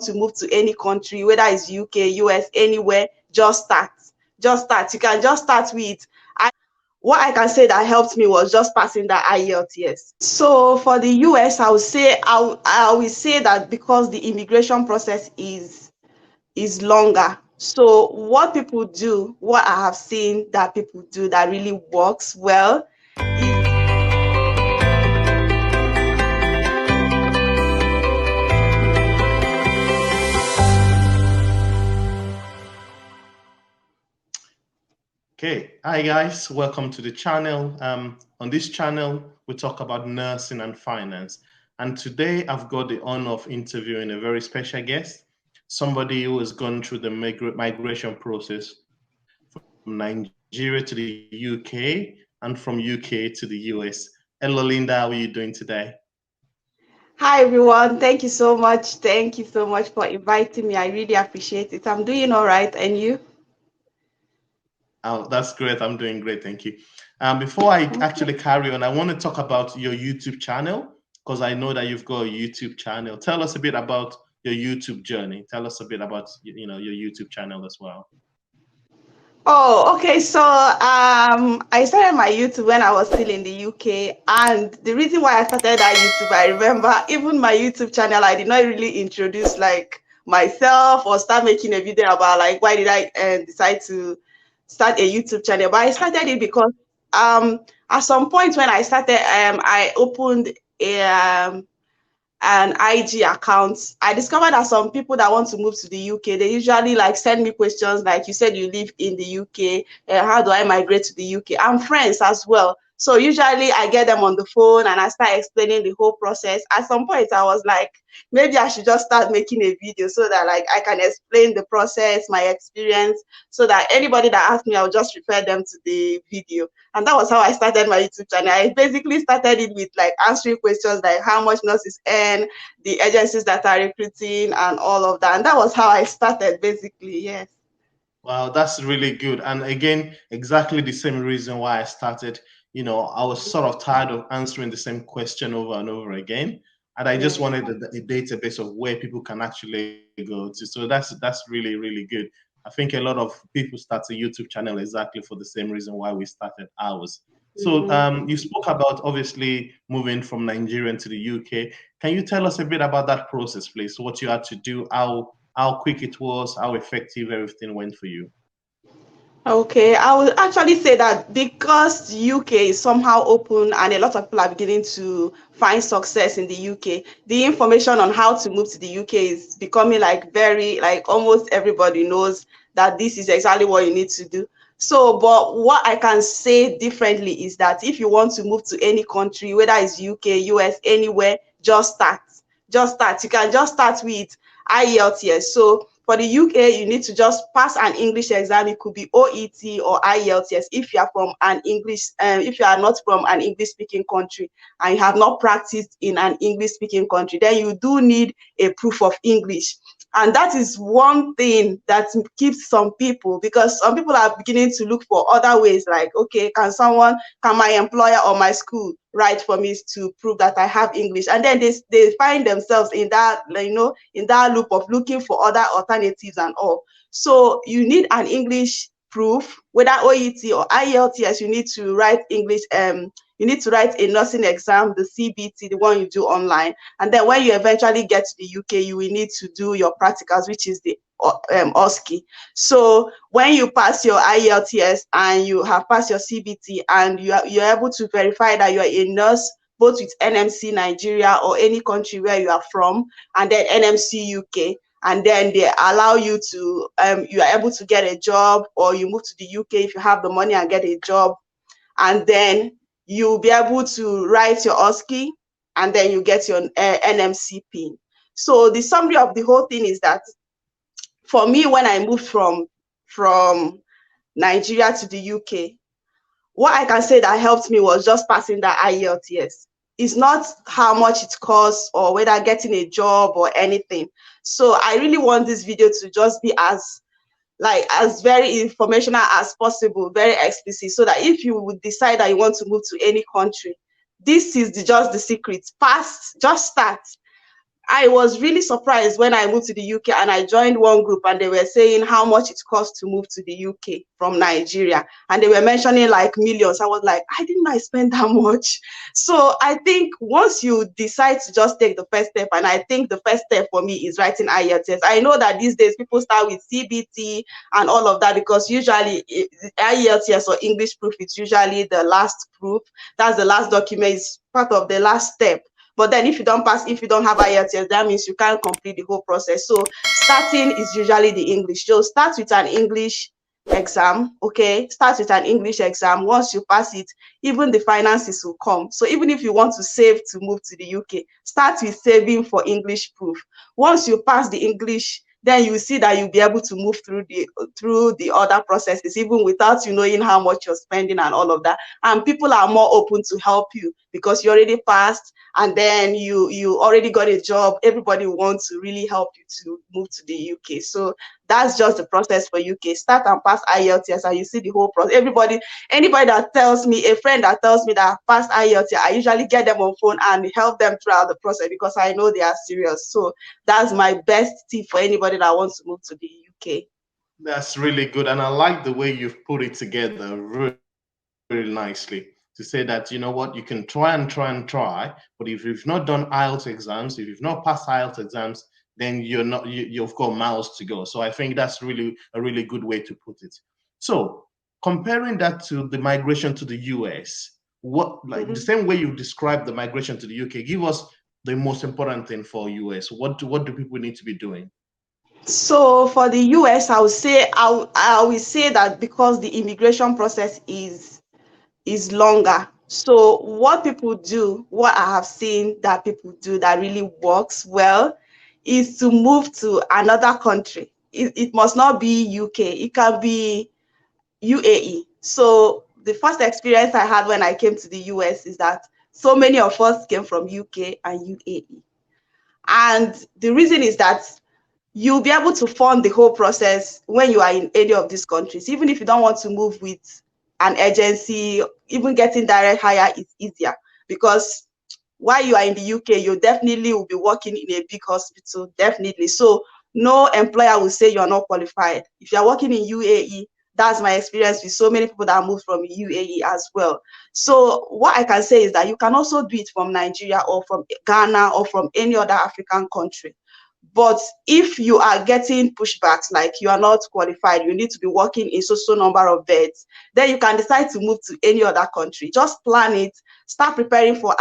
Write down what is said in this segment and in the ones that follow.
to move to any country, whether it's UK, US, anywhere, just start. Just start. You can just start with what I can say that helped me was just passing the IELTS. So for the US, I will say that because the immigration process is longer. So what people do, what I have seen that people do that really works well is Okay, hi guys, welcome to the channel. On this channel, we talk about nursing and finance. And today I've got the honor of interviewing a very special guest, somebody who has gone through the migration process from Nigeria to the UK and from UK to the US. Hello, Linda, how are you doing today? Hi everyone, thank you so much. Thank you so much for inviting me. I really appreciate it. I'm doing all right, and you? Oh, that's great. I'm doing great, thank you. Before I actually carry on, I want to talk about your YouTube channel because I know that you've got a YouTube channel. Tell us a bit about your YouTube journey. Tell us a bit about your YouTube channel as well. Oh, okay. So I started my YouTube when I was still in the UK, and the reason why I started that YouTube, I remember even my YouTube channel, I did not really introduce like myself or start making a video about like why did I decide to start a YouTube channel. But I started it because at some point when I started, I opened a an IG account. I discovered that some people that want to move to the UK, they usually like send me questions like, you said you live in the UK, how do I migrate to the UK? I'm friends as well. So usually I get them on the phone and I start explaining the whole process. At some point I was like, maybe I should just start making a video so that like I can explain the process, my experience, so that anybody that asks me, I'll just refer them to the video. And that was how I started my YouTube channel. I basically started it with like answering questions like how much nurses earn, the agencies that are recruiting, and all of that. And that was how I started, basically. Yes. Wow, that's really good. And again, exactly the same reason why I started. I was sort of tired of answering the same question over and over again. And I just Yeah. wanted a database of where people can actually go to. So that's really, really good. I think a lot of people start a YouTube channel exactly for the same reason why we started ours. So Mhm. you spoke about obviously moving from Nigeria to the UK. Can you tell us a bit about that process, please? What you had to do, how quick it was, how effective everything went for you. Okay, I would actually say that because UK is somehow open and a lot of people are beginning to find success in the UK, the information on how to move to the UK is becoming like very, like almost everybody knows that this is exactly what you need to do. So, but what I can say differently is that if you want to move to any country, whether it's UK, US, anywhere, just start. Just start. You can just start with IELTS. So for the UK, you need to just pass an English exam. It could be OET or IELTS if you are from an English, if you are not from an English speaking country and you have not practiced in an English speaking country, then you do need a proof of English. And that is one thing that keeps some people, because some people are beginning to look for other ways like, okay, can my employer or my school write for me to prove that I have English? And then they find themselves in that, in that loop of looking for other alternatives and all. So you need an English proof, whether OET or IELTS. You need to write English. You need to write a nursing exam, the CBT, the one you do online. And then when you eventually get to the UK, you will need to do your practicals, which is the OSCE. So when you pass your IELTS and you have passed your CBT and you're able to verify that you are a nurse, both with NMC Nigeria or any country where you are from, and then NMC UK, and then they allow you to, you are able to get a job, or you move to the UK if you have the money and get a job, and then you'll be able to write your OSCE, and then you get your NMC PIN. So the summary of the whole thing is that for me, when I moved from Nigeria to the UK, what I can say that helped me was just passing the IELTS. It's not how much it costs or whether getting a job or anything. So I really want this video to just be as very informational as possible, very explicit, so that if you would decide that you want to move to any country, this is just the secret. Just start. I was really surprised when I moved to the UK and I joined one group and they were saying how much it costs to move to the UK from Nigeria. And they were mentioning like millions. I was like, I didn't I spend that much. So I think once you decide to just take the first step, and I think the first step for me is writing IELTS. I know that these days people start with CBT and all of that because usually IELTS or English proof is usually the last proof. That's the last document, is part of the last step. But then if you don't pass, if you don't have IELTS, that means you can't complete the whole process. So starting is usually the English. So start with an English exam, okay? Start with an English exam. Once you pass it, even the finances will come. So even if you want to save to move to the UK, start with saving for English proof. Once you pass the English, then you see that you'll be able to move through the other processes, even without you knowing how much you're spending and all of that. And people are more open to help you because you already passed and then you already got a job. Everybody wants to really help you to move to the UK. So that's just the process for UK. Start and pass IELTS and you see the whole process. Anybody that tells me, a friend that tells me that I passed IELTS, I usually get them on phone and help them throughout the process because I know they are serious. So that's my best tip for anybody that wants to move to the UK. That's really good. And I like the way you've put it together really, really nicely to say that, you know what, you can try and try and try, but if you've not done IELTS exams, if you've not passed IELTS exams, then you've got miles to go. So I think that's really a really good way to put it. So comparing that to the migration to the US, what, like the Mhm. same way you described the migration to the UK, give us the most important thing for US. What do people need to be doing? So for the US, I will say that because the immigration process is longer. So what people do, what I have seen that people do that really works well is to move to another country. It must not be UK, it can be UAE. So the first experience I had when I came to the US is that so many of us came from UK and UAE. And the reason is that you'll be able to fund the whole process when you are in any of these countries. Even if you don't want to move with an agency, even getting direct hire is easier because while you are in the UK, you definitely will be working in a big hospital, definitely. So no employer will say you're not qualified. If you're working in UAE, that's my experience with so many people that moved from UAE as well. So what I can say is that you can also do it from Nigeria or from Ghana or from any other African country. But if you are getting pushbacks, like you are not qualified, you need to be working in so number of beds, then you can decide to move to any other country. Just plan it, start preparing for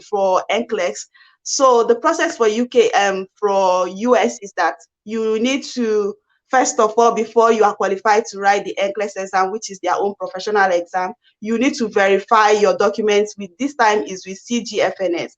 for NCLEX. So the process for UK for US is that you need to first of all, before you are qualified to write the NCLEX exam, which is their own professional exam, you need to verify your documents with, this time is with CGFNS.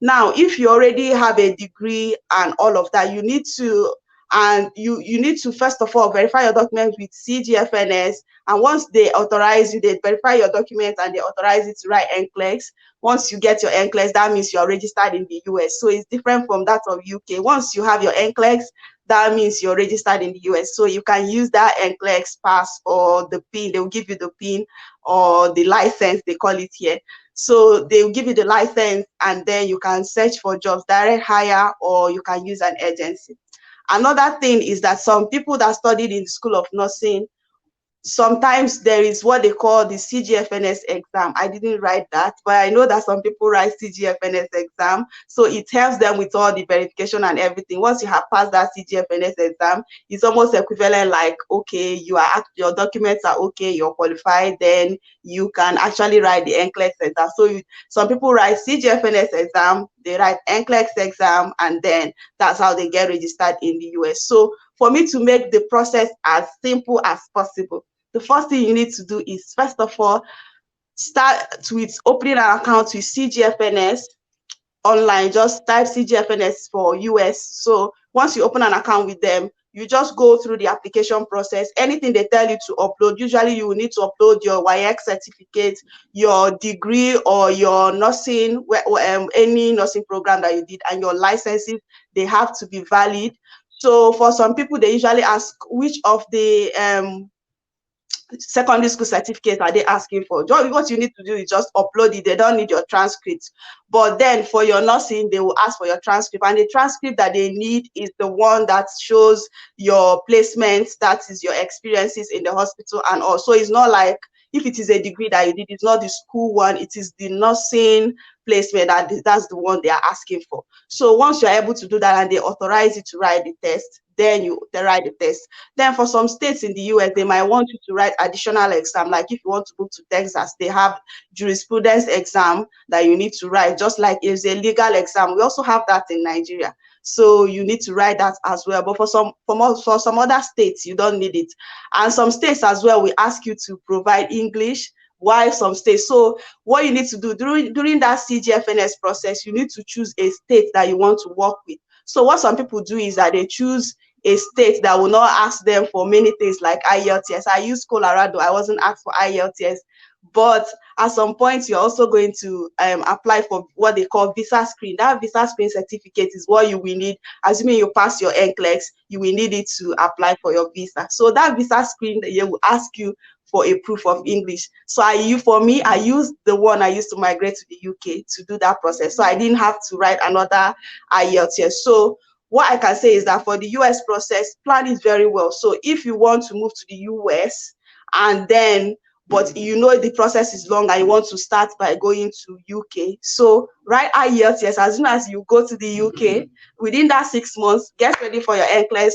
Now, if you already have a degree and all of that, you need to, and you need to first of all verify your documents with CGFNS. And once they authorize you, they verify your documents and they authorize you to write NCLEX. Once you get your NCLEX, that means you're registered in the US. So it's different from that of UK. Once you have your NCLEX, that means you're registered in the US. So you can use that NCLEX pass or the PIN. They will give you the PIN or the license, they call it here. So they will give you the license and then you can search for jobs, direct hire, or you can use an agency. Another thing is that some people that studied in the School of Nursing, sometimes there is what they call the CGFNS exam. I didn't write that, but I know that some people write CGFNS exam. So it helps them with all the verification and everything. Once you have passed that CGFNS exam, it's almost equivalent like, okay, your documents are okay, you're qualified, then you can actually write the NCLEX exam. So some people write CGFNS exam, they write NCLEX exam, and then that's how they get registered in the US. So for me to make the process as simple as possible, the first thing you need to do is, first of all, start with opening an account with CGFNS online. Just type CGFNS for US. So once you open an account with them, you just go through the application process. Anything they tell you to upload, usually you will need to upload your YX certificate, your degree, or your nursing, any nursing program that you did, and your licenses, they have to be valid. So for some people, they usually ask which of the secondary school certificate are they asking for? What you need to do is just upload it. They don't need your transcript. But then for your nursing, they will ask for your transcript. And the transcript that they need is the one that shows your placements, that is your experiences in the hospital. And also, it's not like if it is a degree that you did, it's not the school one, it is the nursing placement that's the one they are asking for. So once you're able to do that and they authorize you to write the test, then they write the test. Then for some states in the US, they might want you to write additional exam. Like if you want to move to Texas, they have jurisprudence exam that you need to write, just like it's a legal exam. We also have that in Nigeria. So you need to write that as well. But for some other states, you don't need it. And some states as well, we ask you to provide English. Why some states? So what you need to do during that CGFNS process, you need to choose a state that you want to work with. So what some people do is that they choose a state that will not ask them for many things like IELTS. I used Colorado. I wasn't asked for IELTS. But at some point, you're also going to apply for what they call visa screen. That visa screen certificate is what you will need. Assuming you pass your NCLEX, you will need it to apply for your visa. So that visa screen, they will ask you for a proof of English. So for me, I used the one I used to migrate to the UK to do that process. So I didn't have to write another IELTS. So what I can say is that for the US process, plan it very well. So if you want to move to the US and then but you know the process is long and you want to start by going to UK. So write IELTS as soon as you go to the UK. Within that 6 months, get ready for your NCLEX,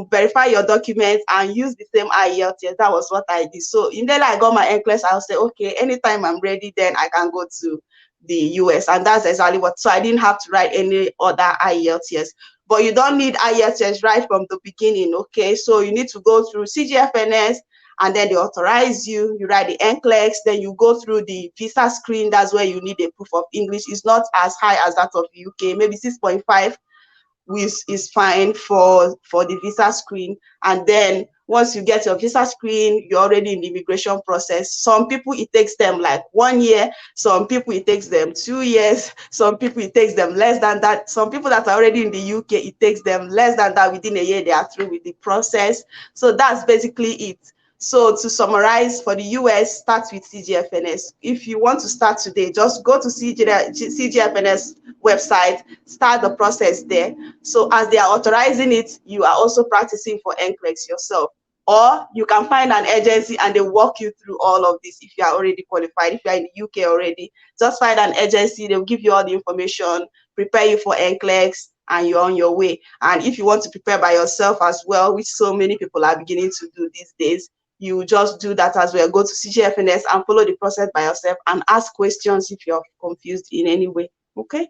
verify your documents and use the same IELTS. That was what I did. So immediately I got my NCLEX, I'll say, okay, anytime I'm ready, then I can go to the US. And that's exactly what, so I didn't have to write any other IELTS. But you don't need IELTS right from the beginning, okay? So you need to go through CGFNS, and then they authorize you, you write the NCLEX, then you go through the visa screen. That's where you need a proof of English. It's not as high as that of the UK, maybe 6.5 is fine for the visa screen. And then once you get your visa screen, you're already in the immigration process. Some people, it takes them like 1 year. Some people, it takes them 2 years. Some people, it takes them less than that. Some people that are already in the UK, it takes them less than that. Within a year, they are through with the process. So that's basically it. So to summarize, for the US, start with CGFNS. If you want to start today, just go to CGFNS website, start the process there. So as they are authorizing it, you are also practicing for NCLEX yourself. Or you can find an agency and they walk you through all of this if you are already qualified. If you are in the UK already, just find an agency, they'll give you all the information, prepare you for NCLEX, and you're on your way. And if you want to prepare by yourself as well, which so many people are beginning to do these days, you just do that as well. Go to CGFNS and follow the process by yourself and ask questions if you're confused in any way. Okay?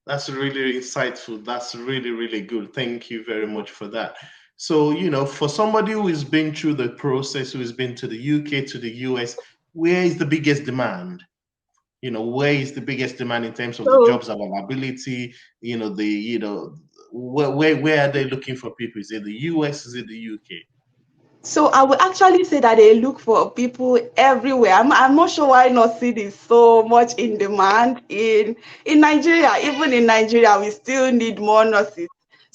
That's really insightful. That's really, really good. Thank you very much for that. So, for somebody who has been through the process, who has been to the UK, to the US, where is the biggest demand? Where is the biggest demand in terms of the So jobs availability? Where are they looking for people? Is it the US? Is it the UK? So I would actually say that they look for people everywhere. I'm not sure why nursing is so much in demand in Nigeria. Even in Nigeria, we still need more nurses.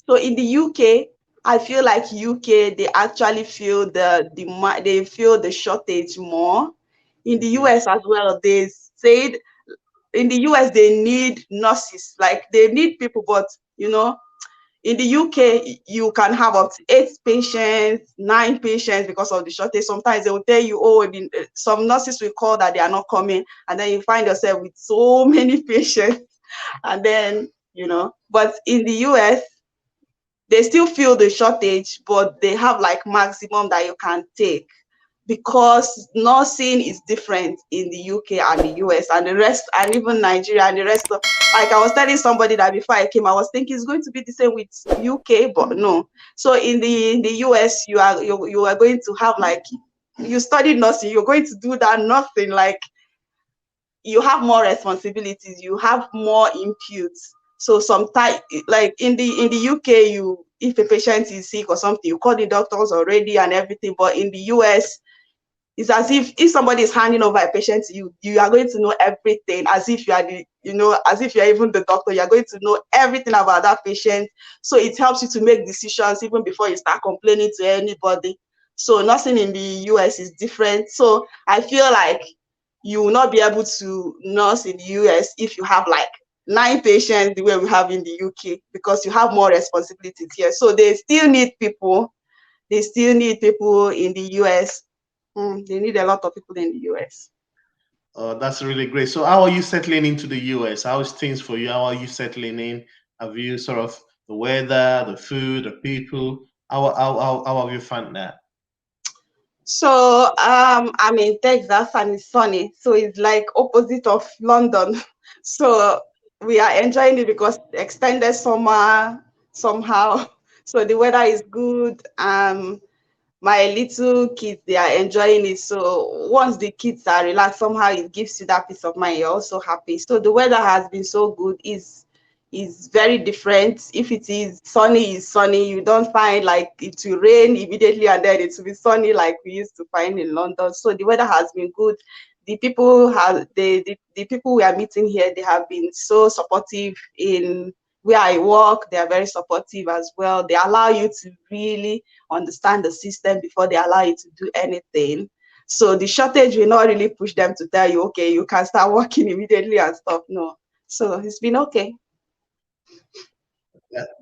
So in the UK, I feel like UK they actually feel the demand, they feel the shortage more. In the Mhm. US as well, they said in the US they need nurses, like they need people, but in the UK, you can have up to 8 patients, 9 patients because of the shortage. Sometimes they will tell you, oh, some nurses will call that they are not coming, and then you find yourself with so many patients. And then, but in the US, they still feel the shortage, but they have like maximum that you can take because nursing is different in the UK and the US and the rest, and even Nigeria and the rest of. Like I was telling somebody that before I came, I was thinking it's going to be the same with UK, but no. So in the US, you are going to have like you study nursing, you're going to do that nothing like you have more responsibilities, you have more inputs. So sometimes, like in the UK, you if a patient is sick or something, you call the doctors already and everything. But in the US, it's as if somebody is handing over a patient to you, you are going to know everything, as if you are as if you are even the doctor. You are going to know everything about that patient. So it helps you to make decisions even before you start complaining to anybody. So nursing in the US is different. So I feel like you will not be able to nurse in the US if you have like 9 patients the way we have in the UK, because you have more responsibilities here. So they still need people. They still need people in the US. They need a lot of people in the US. That's really great. So, how are you settling into the US? How is things for you? How are you settling in? Have you sort of the weather, the food, the people? How have you found that? So I'm in Texas and it's sunny. So it's like opposite of London. So we are enjoying it because extended summer somehow. So the weather is good. My little kids, they are enjoying it. So once the kids are relaxed, somehow it gives you that peace of mind. You're also happy. So the weather has been so good. Is very different. If it is sunny, it's sunny. You don't find like it will rain immediately and then it will be sunny like we used to find in London. So the weather has been good. The people have the people we are meeting here, they have been so supportive in where I work. They are very supportive as well. They allow you to really understand the system before they allow you to do anything. So the shortage will not really push them to tell you, okay, you can start working immediately and stuff. No. So it's been okay.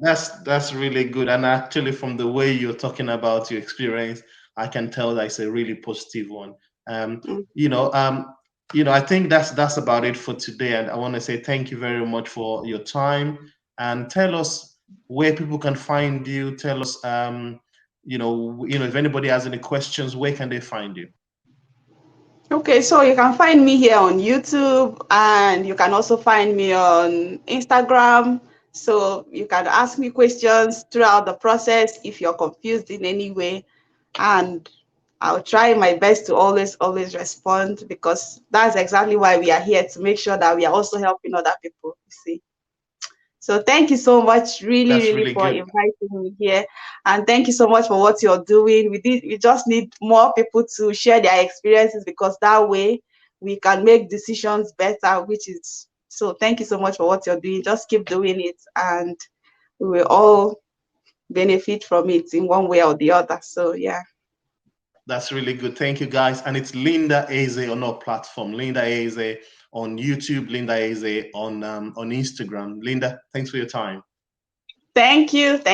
That's really good. And actually, from the way you're talking about your experience, I can tell that it's a really positive one. Um, Mm. you know, um, I think that's about it for today. And I want to say thank you very much for your time and tell us where people can find you. Tell us, if anybody has any questions, where can they find you? Okay, so you can find me here on YouTube and you can also find me on Instagram. So you can ask me questions throughout the process if you're confused in any way. And I'll try my best to always respond, because that's exactly why we are here, to make sure that we are also helping other people, you see. So thank you so much, really, That's really, really for good. inviting me here, and thank you so much for what you're doing. We just need more people to share their experiences, because that way we can make decisions better. Which is so. Thank you so much for what you're doing. Just keep doing it, and we will all benefit from it in one way or the other. So yeah. That's really good. Thank you, guys. And it's Linda Eze on our platform. Linda Eze on YouTube. Linda Eze on Instagram. Linda, thanks for your time. Thank you. Thank